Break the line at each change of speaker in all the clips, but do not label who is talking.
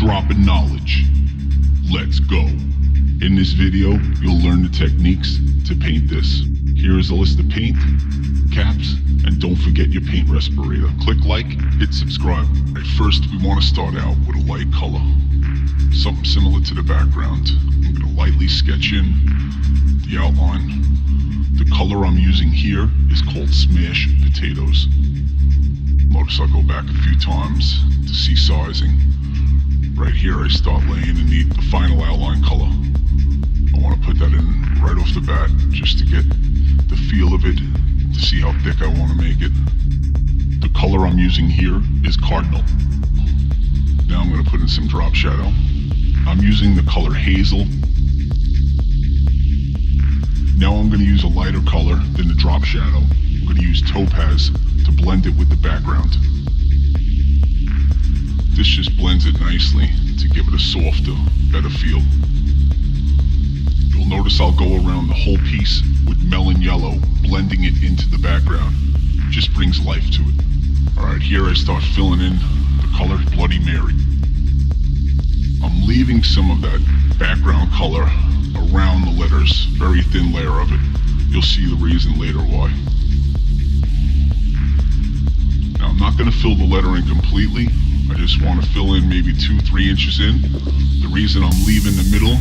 dropping knowledge. Let's go. In this video, you'll learn the techniques to paint this. Here is a list of paint, caps, and don't forget your paint respirator. Click like, hit subscribe. Right, first, we want to start out with a light color. Something similar to the background. I'm going to lightly sketch in the outline. The color I'm using here is called Smash Potatoes. Notice I'll go back a few times to see sizing. Right here I start laying in the final outline color. I want to put that in right off the bat just to get the feel of it, to see how thick I want to make it. The color I'm using here is Cardinal. Now I'm going to put in some drop shadow. I'm using the color Hazel. Now I'm going to use a lighter color than the drop shadow. I'm going to use Topaz to blend it with the background. This just blends it nicely to give it a softer, better feel. You'll notice I'll go around the whole piece with melon yellow, blending it into the background. Just brings life to it. Alright, here I start filling in the color Bloody Mary. I'm leaving some of that background color around the letters, very thin layer of it. You'll see the reason later why. Now I'm not going to fill the letter in completely. I just want to fill in maybe 2-3 inches in. The reason I'm leaving the middle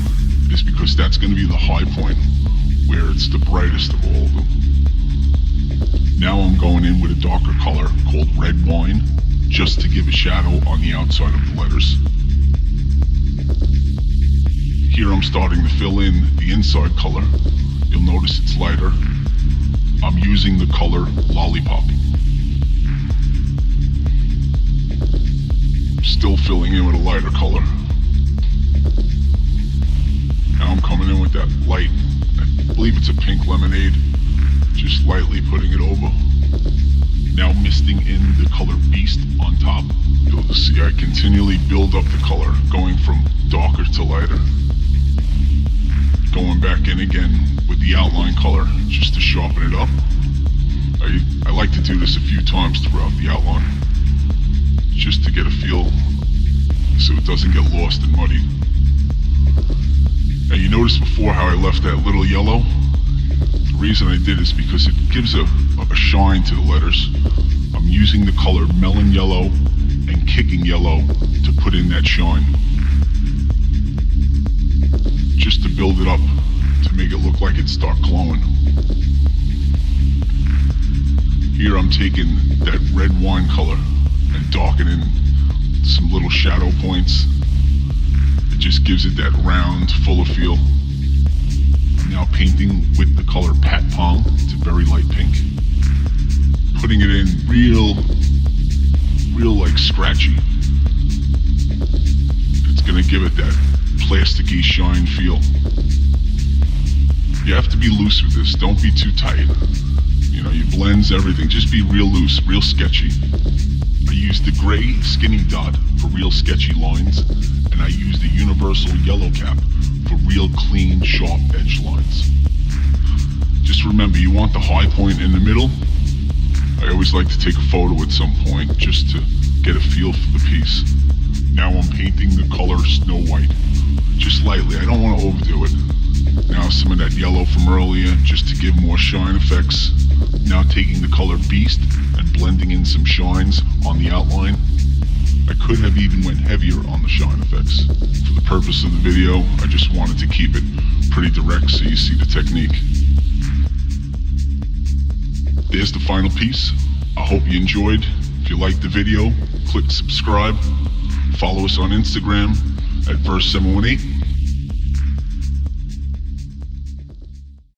is because that's going to be the high point, where it's the brightest of all of them. Now I'm going in with a darker color called Red Wine, just to give a shadow on the outside of the letters. Here I'm starting to fill in the inside color. You'll notice it's lighter. I'm using the color Lollipop. Still filling in with a lighter color. Now I'm coming in with that light, I believe it's a pink lemonade, just lightly putting it over. Now misting in the color Beast on top. You'll see I continually build up the color, going from darker to lighter. Going back in again with the outline color, just to sharpen it up. I like to do this a few times throughout the outline, just to get a feel so it doesn't get lost and muddy. Now you noticed before how I left that little yellow? The reason I did is because it gives a shine to the letters. I'm using the color Melon Yellow and Kicking Yellow to put in that shine. Just to build it up, to make it look like it start glowing. Here I'm taking that red wine color and darkening some little shadow points. It just gives it that round, fuller feel. I'm now painting with the color Pat Pong. It's a very light pink. Putting it in real like scratchy. It's gonna give it that plasticky shine feel. You have to be loose with this, don't be too tight. You know, you blends everything, just be real loose, real sketchy. I use the gray skinny dot for real sketchy lines, and I use the universal yellow cap for real clean, sharp edge lines. Just remember, you want the high point in the middle. I always like to take a photo at some point just to get a feel for the piece. Now I'm painting the color Snow White, just lightly, I don't want to overdo it. Now some of that yellow from earlier, just to give more shine effects. Now taking the color Beast and blending in some shines on the outline. I could have even went heavier on the shine effects. For the purpose of the video, I just wanted to keep it pretty direct so you see the technique. There's the final piece. I hope you enjoyed. If you liked the video, click subscribe. Follow us on Instagram at Verse718.